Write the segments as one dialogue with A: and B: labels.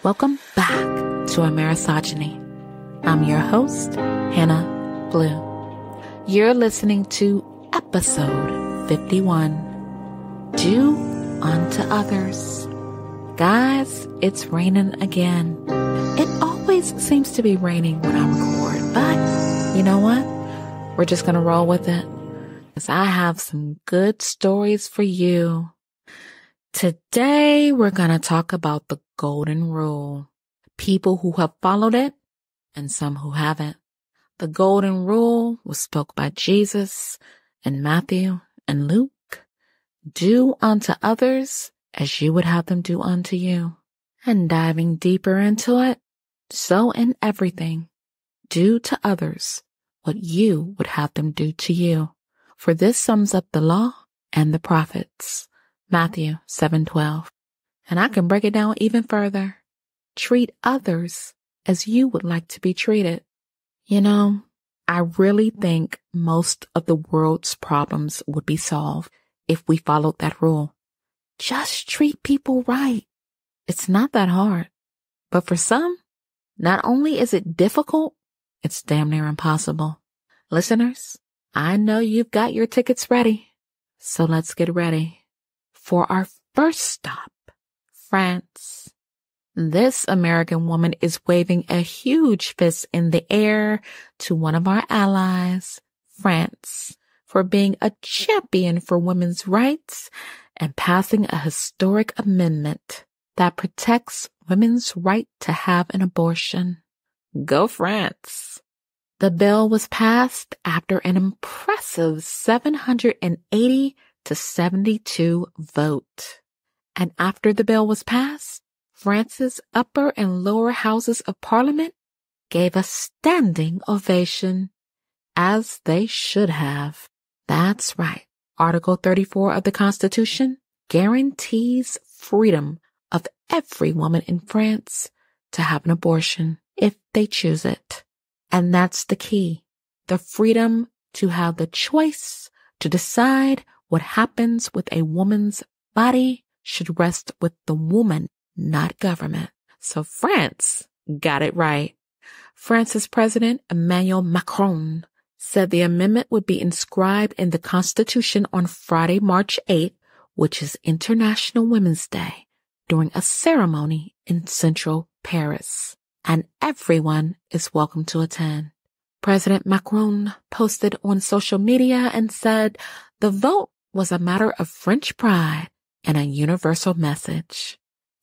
A: Welcome back to A Misogyny. I'm your host, Hannah Blue. You're listening to episode 51, Do Unto Others. Guys, it's raining again. It always seems to be raining when I record, but you know what? We're just going to roll with it, because I have some good stories for you. Today, we're going to talk about the golden rule. People who have followed it and some who haven't. The golden rule was spoke by Jesus in Matthew and Luke. Do unto others as you would have them do unto you. And diving deeper into it, so in everything, do to others what you would have them do to you. For this sums up the law and the prophets. Matthew 7:12. And I can break it down even further. Treat others as you would like to be treated. You know, I really think most of the world's problems would be solved if we followed that rule. Just treat people right. It's not that hard. But for some, not only is it difficult, it's damn near impossible. Listeners, I know you've got your tickets ready. So let's get ready for our first stop, France. This American woman is waving a huge fist in the air to one of our allies, France, for being a champion for women's rights and passing a historic amendment that protects women's right to have an abortion. Go France. The bill was passed after an impressive 780 to 72 vote. And after the bill was passed, France's upper and lower houses of parliament gave a standing ovation, as they should have. That's right. Article 34 of the Constitution guarantees freedom of every woman in France to have an abortion if they choose it. And that's the key. The freedom to have the choice to decide what happens with a woman's body should rest with the woman, not government. So France got it right. France's President Emmanuel Macron said the amendment would be inscribed in the Constitution on Friday, March 8th, which is International Women's Day, during a ceremony in central Paris. And everyone is welcome to attend. President Macron posted on social media and said the vote was a matter of French pride and a universal message.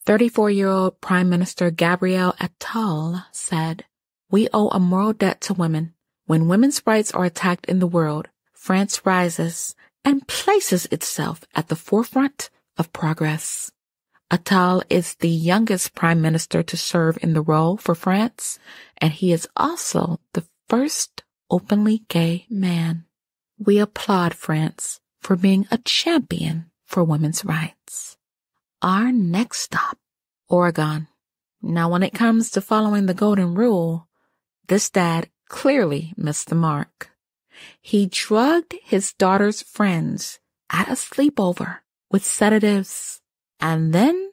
A: 34-year-old Prime Minister Gabriel Attal said, "We owe a moral debt to women. When women's rights are attacked in the world, France rises and places itself at the forefront of progress." Attal is the youngest prime minister to serve in the role for France, and he is also the first openly gay man. We applaud France for being a champion for women's rights. Our next stop, Oregon. Now, when it comes to following the golden rule, this dad clearly missed the mark. He drugged his daughter's friends at a sleepover with sedatives and then,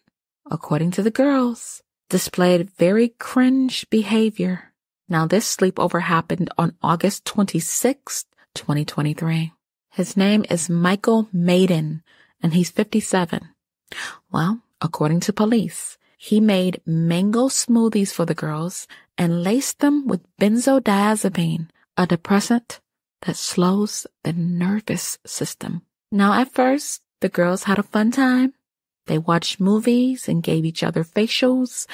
A: according to the girls, displayed very cringe behavior. Now, this sleepover happened on August 26th, 2023. His name is Michael Maiden, and he's 57. Well, according to police, he made mango smoothies for the girls and laced them with benzodiazepine, a depressant that slows the nervous system. Now, at first, the girls had a fun time. They watched movies and gave each other facials,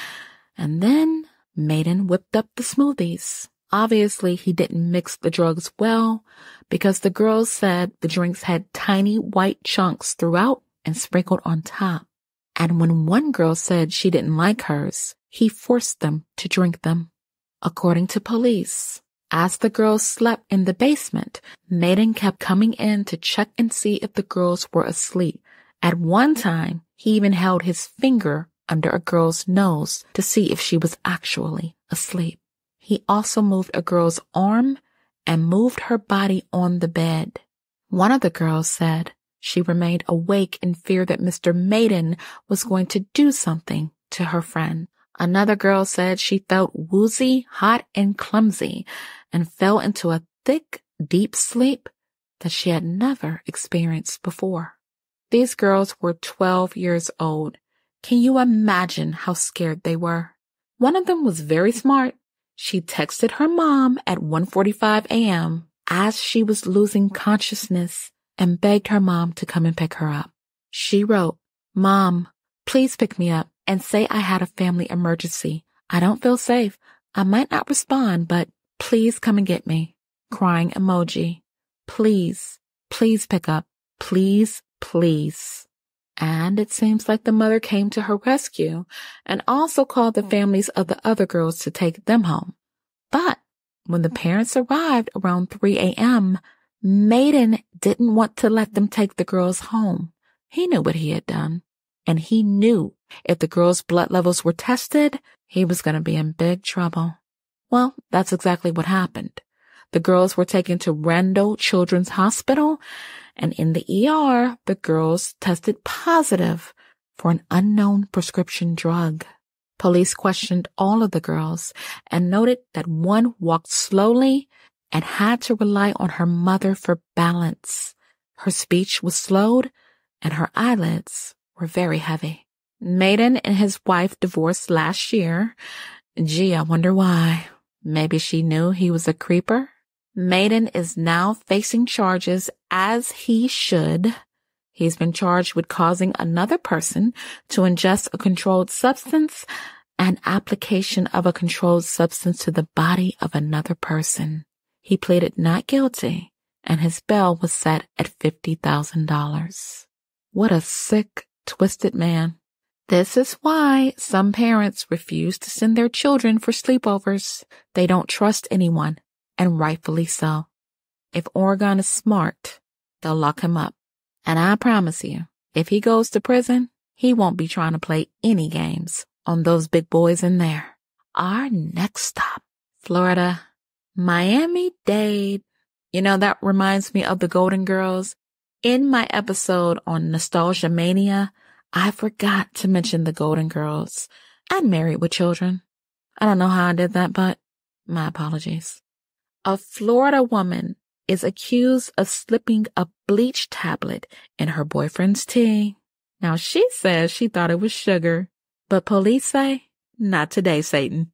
A: and then Maiden whipped up the smoothies. Obviously, he didn't mix the drugs well because the girls said the drinks had tiny white chunks throughout and sprinkled on top. And when one girl said she didn't like hers, he forced them to drink them. According to police, as the girls slept in the basement, Maiden kept coming in to check and see if the girls were asleep. At one time, he even held his finger under a girl's nose to see if she was actually asleep. He also moved a girl's arm and moved her body on the bed. One of the girls said she remained awake in fear that Mr. Maiden was going to do something to her friend. Another girl said she felt woozy, hot, and clumsy and fell into a thick, deep sleep that she had never experienced before. These girls were 12 years old. Can you imagine how scared they were? One of them was very smart. She texted her mom at 1:45 a.m. as she was losing consciousness and begged her mom to come and pick her up. She wrote, "Mom, please pick me up and say I had a family emergency. I don't feel safe. I might not respond, but please come and get me." Crying emoji. Please, please pick up. Please, please. And it seems like the mother came to her rescue and also called the families of the other girls to take them home. But when the parents arrived around 3 a.m., Maiden didn't want to let them take the girls home. He knew what he had done. And he knew if the girls' blood levels were tested, he was going to be in big trouble. Well, that's exactly what happened. The girls were taken to Randall Children's Hospital, and in the ER, the girls tested positive for an unknown prescription drug. Police questioned all of the girls and noted that one walked slowly and had to rely on her mother for balance. Her speech was slowed and her eyelids were very heavy. Maiden and his wife divorced last year. Gee, I wonder why. Maybe she knew he was a creeper? Maiden is now facing charges, as he should. He's been charged with causing another person to ingest a controlled substance and application of a controlled substance to the body of another person. He pleaded not guilty, and his bail was set at $50,000. What a sick, twisted man. This is why some parents refuse to send their children for sleepovers. They don't trust anyone, and rightfully so. If Oregon is smart, they'll lock him up. And I promise you, if he goes to prison, he won't be trying to play any games on those big boys in there. Our next stop, Florida, Miami-Dade. You know, that reminds me of the Golden Girls. In my episode on Nostalgia Mania, I forgot to mention the Golden Girls and Married with Children. I don't know how I did that, but my apologies. A Florida woman is accused of slipping a bleach tablet in her boyfriend's tea. Now, she says she thought it was sugar, but police say, not today, Satan.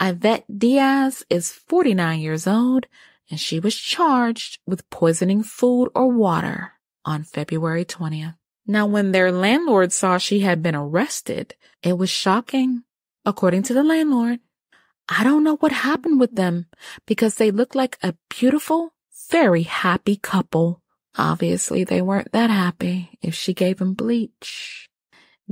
A: Yvette Diaz is 49 years old, and she was charged with poisoning food or water on February 20th. Now, when their landlord saw she had been arrested, it was shocking. According to the landlord, I don't know what happened with them because they look like a beautiful, very happy couple. Obviously, they weren't that happy if she gave him bleach.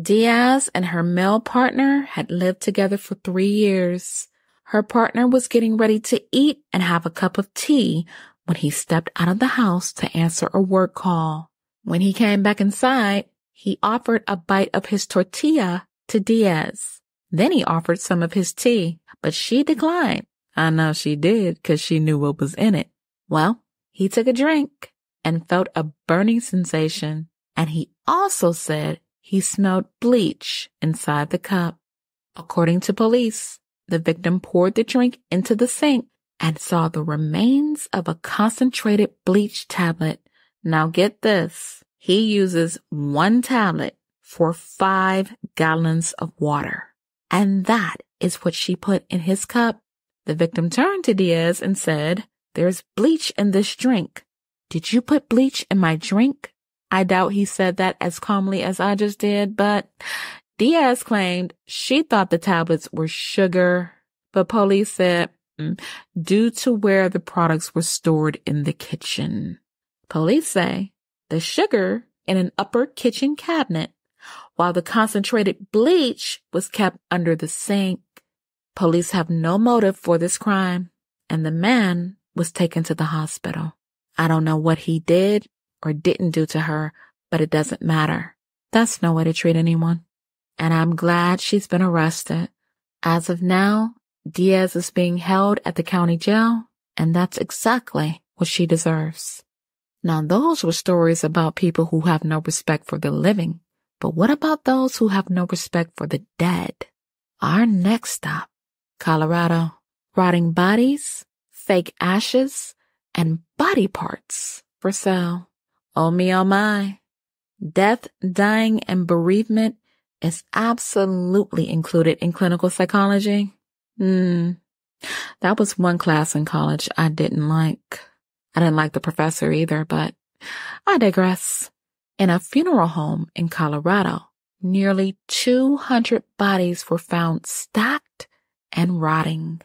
A: Diaz and her male partner had lived together for 3 years. Her partner was getting ready to eat and have a cup of tea when he stepped out of the house to answer a work call. When he came back inside, he offered a bite of his tortilla to Diaz. Then he offered some of his tea, but she declined. I know she did because she knew what was in it. Well, he took a drink and felt a burning sensation, and he also said he smelled bleach inside the cup. According to police, the victim poured the drink into the sink and saw the remains of a concentrated bleach tablet. Now get this, he uses 1 tablet for 5 gallons of water. And that is what she put in his cup. The victim turned to Diaz and said, "There's bleach in this drink. Did you put bleach in my drink?" I doubt he said that as calmly as I just did, but Diaz claimed she thought the tablets were sugar, but police said, due to where the products were stored in the kitchen. Police say the sugar in an upper kitchen cabinet, while the concentrated bleach was kept under the sink. Police have no motive for this crime, and the man was taken to the hospital. I don't know what he did or didn't do to her, but it doesn't matter. That's no way to treat anyone. And I'm glad she's been arrested. As of now, Diaz is being held at the county jail, and that's exactly what she deserves. Now, those were stories about people who have no respect for the living. But what about those who have no respect for the dead? Our next stop, Colorado. Rotting bodies, fake ashes, and body parts for sale. Oh me, oh my. Death, dying, and bereavement is absolutely included in clinical psychology. That was one class in college I didn't like. I didn't like the professor either, but I digress. In a funeral home in Colorado, nearly 200 bodies were found stacked and rotting.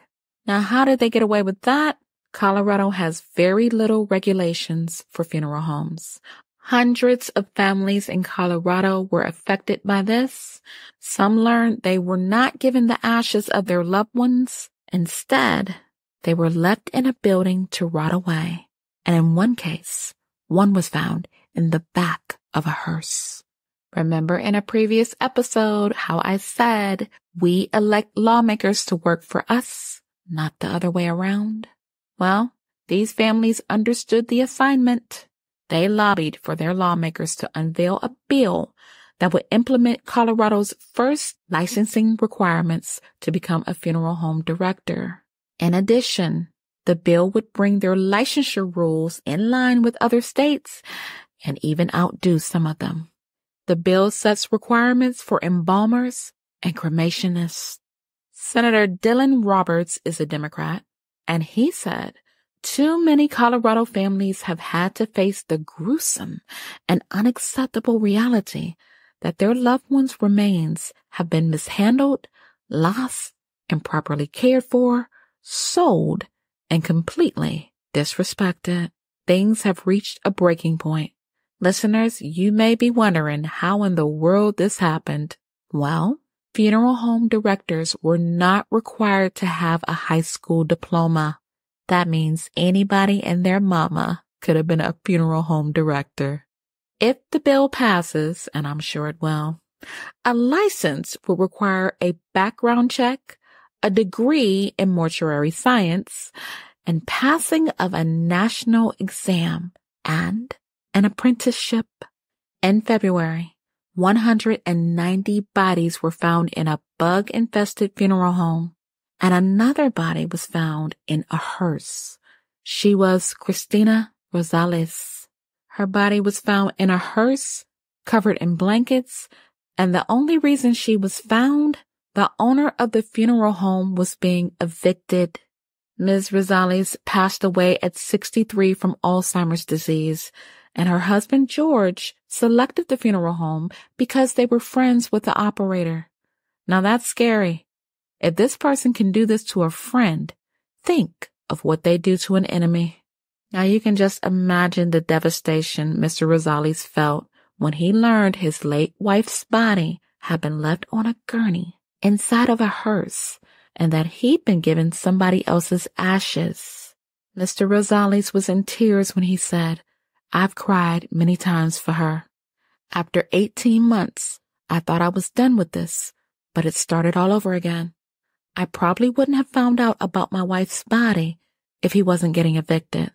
A: Now, how did they get away with that? Colorado has very little regulations for funeral homes. Hundreds of families in Colorado were affected by this. Some learned they were not given the ashes of their loved ones. Instead, they were left in a building to rot away. And in one case, one was found in the back of a hearse. Remember in a previous episode how I said we elect lawmakers to work for us, not the other way around? Well, these families understood the assignment. They lobbied for their lawmakers to unveil a bill that would implement Colorado's first licensing requirements to become a funeral home director. In addition, the bill would bring their licensure rules in line with other states and even outdo some of them. The bill sets requirements for embalmers and cremationists. Senator Dylan Roberts is a Democrat, and he said, too many Colorado families have had to face the gruesome and unacceptable reality that their loved ones' remains have been mishandled, lost, improperly cared for, sold, and completely disrespected. Things have reached a breaking point. Listeners, you may be wondering how in the world this happened. Well, funeral home directors were not required to have a high school diploma. That means anybody and their mama could have been a funeral home director. If the bill passes, and I'm sure it will, a license will require a background check, a degree in mortuary science, and passing of a national exam and an apprenticeship. In February, 190 bodies were found in a bug-infested funeral home, and another body was found in a hearse. She was Christina Rosales. Her body was found in a hearse, covered in blankets, and the only reason she was found, the owner of the funeral home was being evicted. Ms. Rosales passed away at 63 from Alzheimer's disease, and her husband George selected the funeral home because they were friends with the operator. Now that's scary. If this person can do this to a friend, think of what they do to an enemy. Now you can just imagine the devastation Mr. Rosales felt when he learned his late wife's body had been left on a gurney inside of a hearse and that he'd been given somebody else's ashes. Mr. Rosales was in tears when he said, "I've cried many times for her. After 18 months, I thought I was done with this, but it started all over again. I probably wouldn't have found out about my wife's body if he wasn't getting evicted."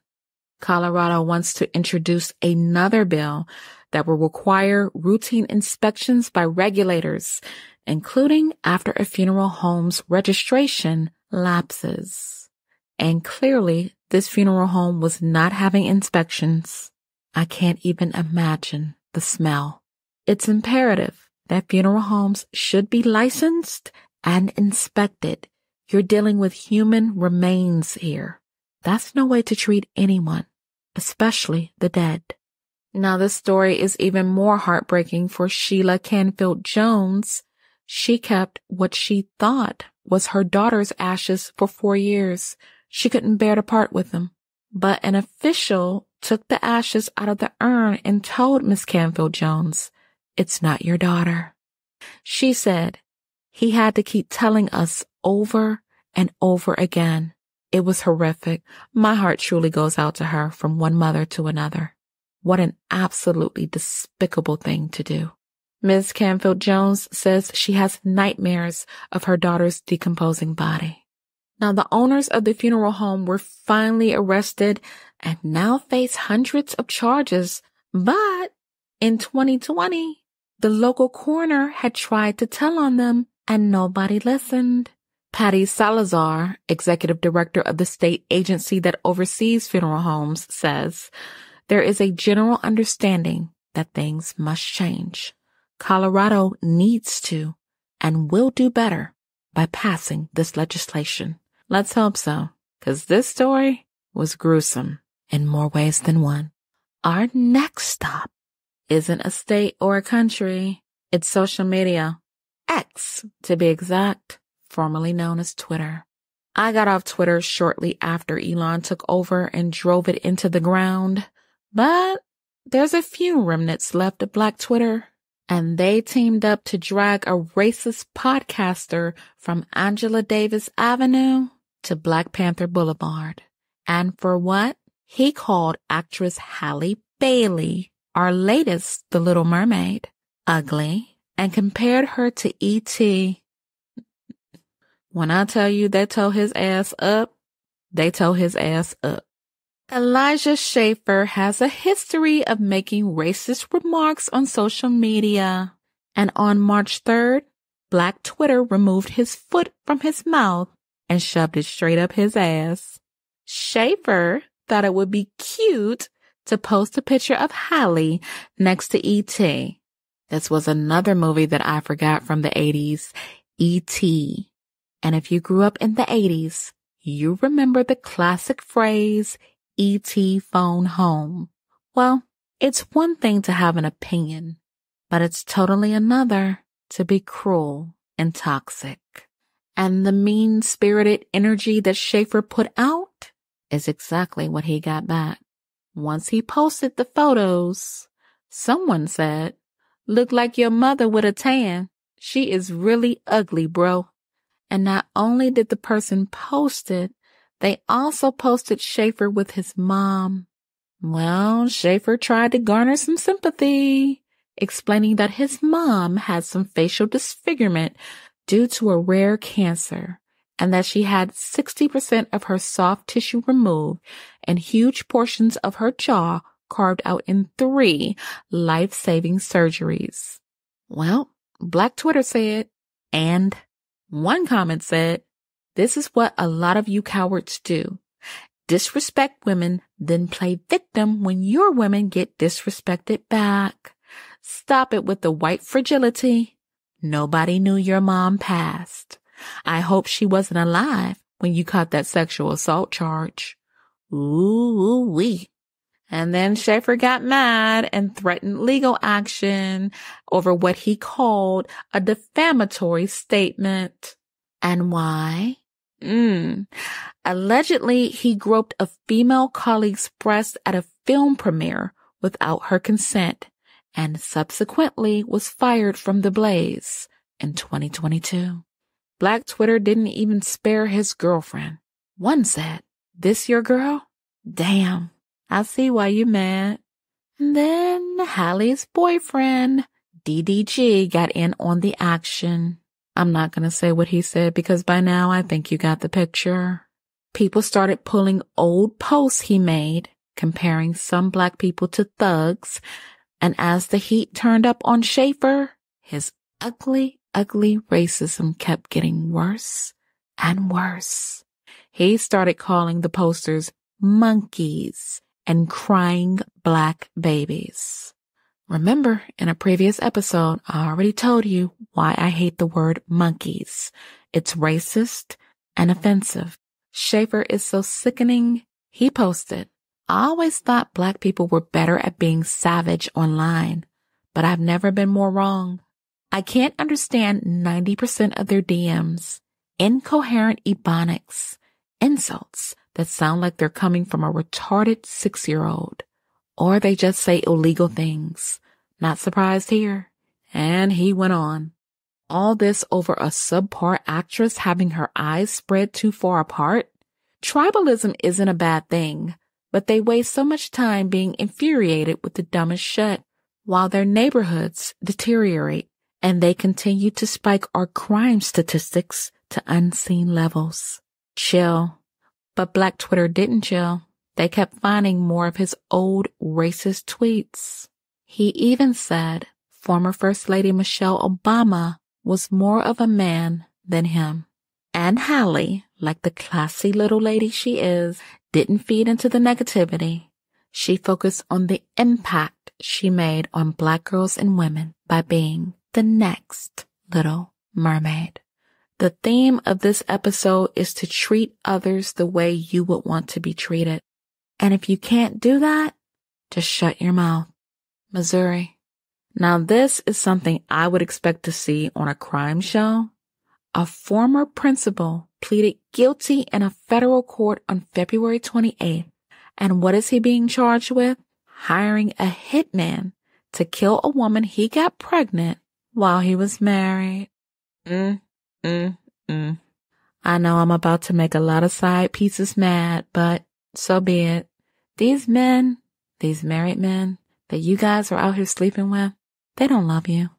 A: Colorado wants to introduce another bill that will require routine inspections by regulators, including after a funeral home's registration lapses. And clearly, this funeral home was not having inspections. I can't even imagine the smell. It's imperative that funeral homes should be licensed and inspected. You're dealing with human remains here. That's no way to treat anyone, especially the dead. Now this story is even more heartbreaking for Sheila Canfield Jones. She kept what she thought was her daughter's ashes for 4 years. She couldn't bear to part with them. But an official took the ashes out of the urn and told Miss Canfield Jones, "It's not your daughter." She said, "He had to keep telling us over and over again." It was horrific. My heart truly goes out to her from one mother to another. What an absolutely despicable thing to do. Ms. Canfield Jones says she has nightmares of her daughter's decomposing body. Now, the owners of the funeral home were finally arrested and now face hundreds of charges. But in 2020, the local coroner had tried to tell on them and nobody listened. Patty Salazar, executive director of the state agency that oversees funeral homes, says, there is a general understanding that things must change. Colorado needs to and will do better by passing this legislation. Let's hope so, because this story was gruesome in more ways than one. Our next stop isn't a state or a country. It's social media. X, to be exact, formerly known as Twitter. I got off Twitter shortly after Elon took over and drove it into the ground, but there's a few remnants left of Black Twitter, and they teamed up to drag a racist podcaster from Angela Davis Avenue to Black Panther Boulevard. And for what? He called actress Halle Bailey, our latest The Little Mermaid, ugly, and compared her to E.T. When I tell you they tore his ass up, they tore his ass up. Elijah Schaffer has a history of making racist remarks on social media. And on March 3rd, Black Twitter removed his foot from his mouth and shoved it straight up his ass. Schaffer thought it would be cute to post a picture of Halle next to E.T. This was another movie that I forgot from the 80s, E.T. And if you grew up in the 80s, you remember the classic phrase, E.T. phone home. Well, it's one thing to have an opinion, but it's totally another to be cruel and toxic. And the mean-spirited energy that Schaffer put out is exactly what he got back. Once he posted the photos, someone said, "Look like your mother with a tan. She is really ugly, bro." And not only did the person post it, they also posted Schaffer with his mom. Well, Schaffer tried to garner some sympathy, explaining that his mom had some facial disfigurement due to a rare cancer, and that she had 60% of her soft tissue removed and huge portions of her jaw carved out in 3 life-saving surgeries. Well, Black Twitter said, and one comment said, "This is what a lot of you cowards do. Disrespect women, then play victim when your women get disrespected back. Stop it with the white fragility. Nobody knew your mom passed. I hope she wasn't alive when you caught that sexual assault charge." Ooh-wee. And then Schaffer got mad and threatened legal action over what he called a defamatory statement. And why? Allegedly, he groped a female colleague's breast at a film premiere without her consent and subsequently was fired from the Blaze in 2022. Black Twitter didn't even spare his girlfriend. One said, "This your girl? Damn, I see why you mad." And then Halle's boyfriend, DDG, got in on the action. I'm not going to say what he said because by now I think you got the picture. People started pulling old posts he made, comparing some Black people to thugs. And as the heat turned up on Schaffer, his ugly racism kept getting worse and worse. He started calling the posters monkeys and crying Black babies. Remember, in a previous episode, I already told you why I hate the word monkeys. It's racist and offensive. Schaffer is so sickening. He posted, "I always thought Black people were better at being savage online, but I've never been more wrong. I can't understand 90% of their DMs. Incoherent ebonics, insults that sound like they're coming from a retarded 6-year-old. Or they just say illegal things. Not surprised here." And he went on. All this over a subpar actress having her eyes spread too far apart? Tribalism isn't a bad thing, but they waste so much time being infuriated with the dumbest shit while their neighborhoods deteriorate and they continue to spike our crime statistics to unseen levels. Chill. But Black Twitter didn't chill. They kept finding more of his old racist tweets. He even said former First Lady Michelle Obama was more of a man than him. And Hallie, like the classy little lady she is, didn't feed into the negativity. She focused on the impact she made on Black girls and women by being the next Little Mermaid. The theme of this episode is to treat others the way you would want to be treated. And if you can't do that, just shut your mouth. Missouri. Now this is something I would expect to see on a crime show. A former principal pleaded guilty in a federal court on February 28th. And what is he being charged with? Hiring a hitman to kill a woman he got pregnant while he was married. I know I'm about to make a lot of side pieces mad, but so be it. These men, these married men that you guys are out here sleeping with, they don't love you.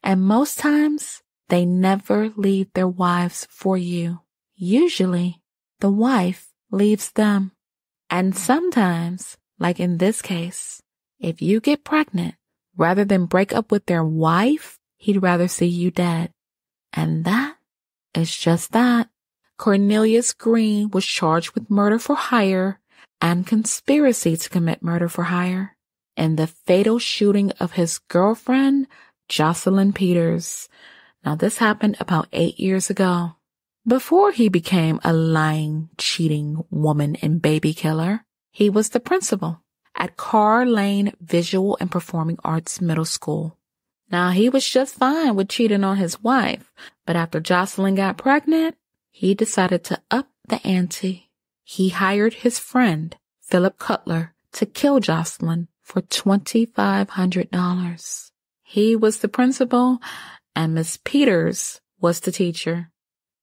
A: And most times, they never leave their wives for you. Usually, the wife leaves them. And sometimes, like in this case, if you get pregnant, rather than break up with their wife, he'd rather see you dead. And that is just that. Cornelius Green was charged with murder for hire and conspiracy to commit murder for hire in the fatal shooting of his girlfriend, Jocelyn Peters. Now, this happened about 8 years ago. Before he became a lying, cheating woman and baby killer, he was the principal at Carr Lane Visual and Performing Arts Middle School. Now, he was just fine with cheating on his wife, but after Jocelyn got pregnant, he decided to up the ante. He hired his friend, Philip Cutler, to kill Jocelyn for $2,500. He was the principal, and Miss Peters was the teacher.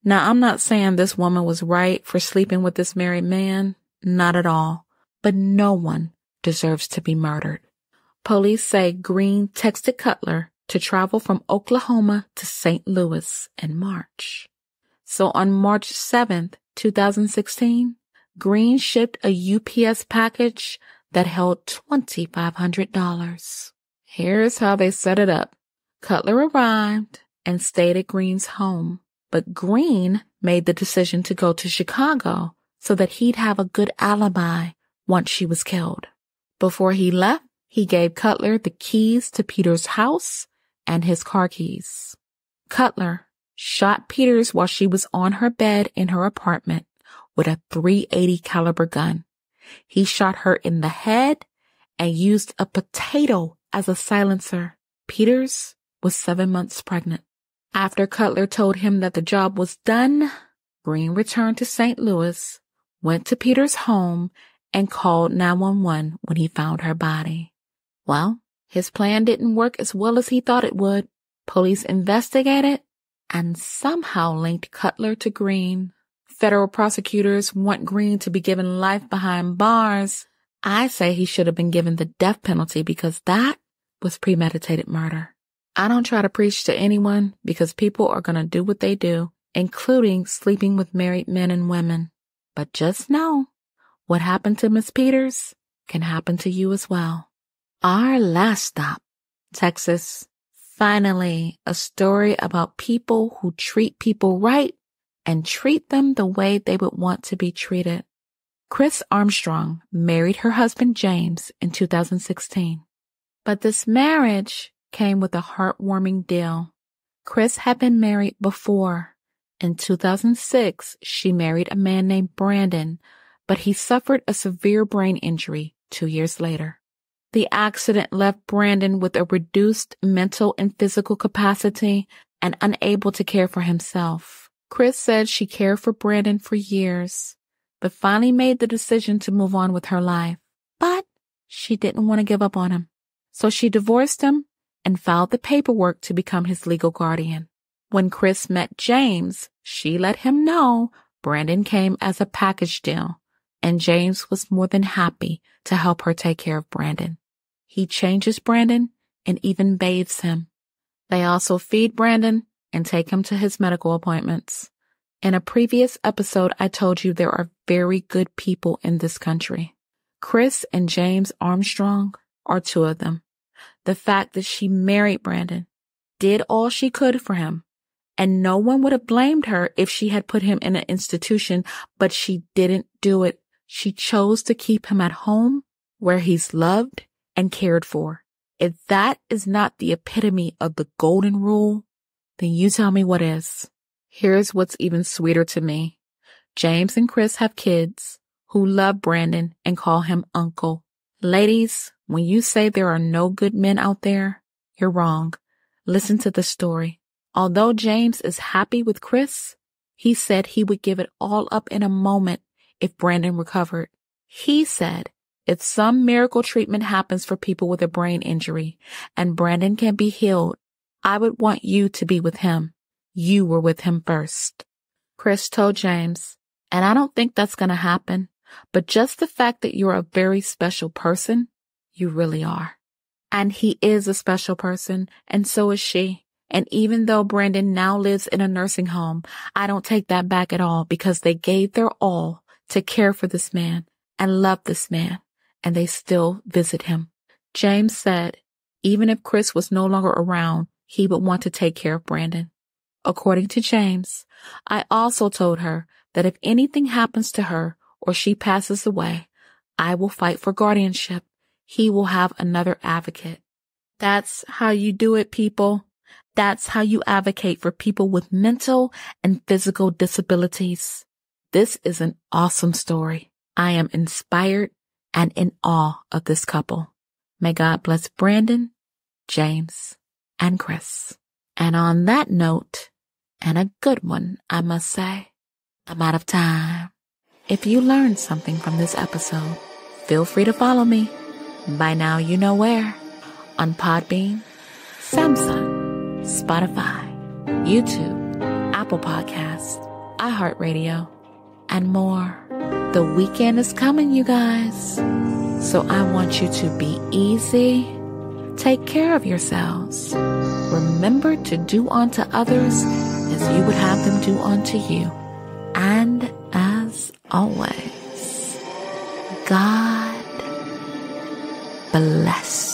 A: Now, I'm not saying this woman was right for sleeping with this married man. Not at all. But no one deserves to be murdered. Police say Green texted Cutler to travel from Oklahoma to St. Louis in March. So on March 7th, 2016, Green shipped a UPS package that held $2,500. Here's how they set it up. Cutler arrived and stayed at Green's home, but Green made the decision to go to Chicago so that he'd have a good alibi once she was killed. Before he left, he gave Cutler the keys to Peters' house and his car keys. Cutler shot Peters while she was on her bed in her apartment with a .380 caliber gun. He shot her in the head and used a potato as a silencer. Peters was 7 months pregnant. After Cutler told him that the job was done, Green returned to St. Louis, went to Peters' home, and called 911 when he found her body. Well, his plan didn't work as well as he thought it would. Police investigated and somehow linked Cutler to Green. Federal prosecutors want Green to be given life behind bars. I say he should have been given the death penalty because that was premeditated murder. I don't try to preach to anyone because people are going to do what they do, including sleeping with married men and women. But just know, what happened to Miss Peters can happen to you as well. Our last stop, Texas. Finally, a story about people who treat people right and treat them the way they would want to be treated. Chris Armstrong married her husband James in 2016. But this marriage came with a heartwarming deal. Chris had been married before. In 2006, she married a man named Brandon, but he suffered a severe brain injury 2 years later. The accident left Brandon with a reduced mental and physical capacity and unable to care for himself. Chris said she cared for Brandon for years, but finally made the decision to move on with her life. But she didn't want to give up on him. So she divorced him and filed the paperwork to become his legal guardian. When Chris met James, she let him know Brandon came as a package deal, and James was more than happy to help her take care of Brandon. He changes Brandon and even bathes him. They also feed Brandon and take him to his medical appointments. In a previous episode, I told you there are very good people in this country. Chris and James Armstrong are two of them. The fact that she married Brandon, did all she could for him, And no one would have blamed her if she had put him in an institution, but she didn't do it. She chose to keep him at home where he's loved and cared for. If that is not the epitome of the golden rule, then you tell me what is. Here's what's even sweeter to me. James and Chris have kids who love Brandon and call him uncle. Ladies, when you say there are no good men out there, you're wrong. Listen to the story. Although James is happy with Chris, he said he would give it all up in a moment if Brandon recovered. He said if some miracle treatment happens for people with a brain injury and Brandon can be healed, I would want you to be with him. You were with him first. Chris told James, and I don't think that's going to happen, but just the fact that you're a very special person, you really are. And he is a special person, and so is she. And even though Brandon now lives in a nursing home, I don't take that back at all because they gave their all to care for this man and love this man, and they still visit him. James said, even if Chris was no longer around, he would want to take care of Brandon. According to James, I also told her that if anything happens to her or she passes away, I will fight for guardianship. He will have another advocate. That's how you do it, people. That's how you advocate for people with mental and physical disabilities. This is an awesome story. I am inspired and in awe of this couple. May God bless Brandon, James, and Chris. And on that note, and a good one, I must say, I'm out of time. If you learned something from this episode, feel free to follow me. By now you know where. On Podbean, Samsung, Spotify, YouTube, Apple Podcasts, iHeartRadio, and more. The weekend is coming, you guys. So I want you to be easy. Take care of yourselves. Remember to do unto others as you would have them do unto you. And as always, God bless.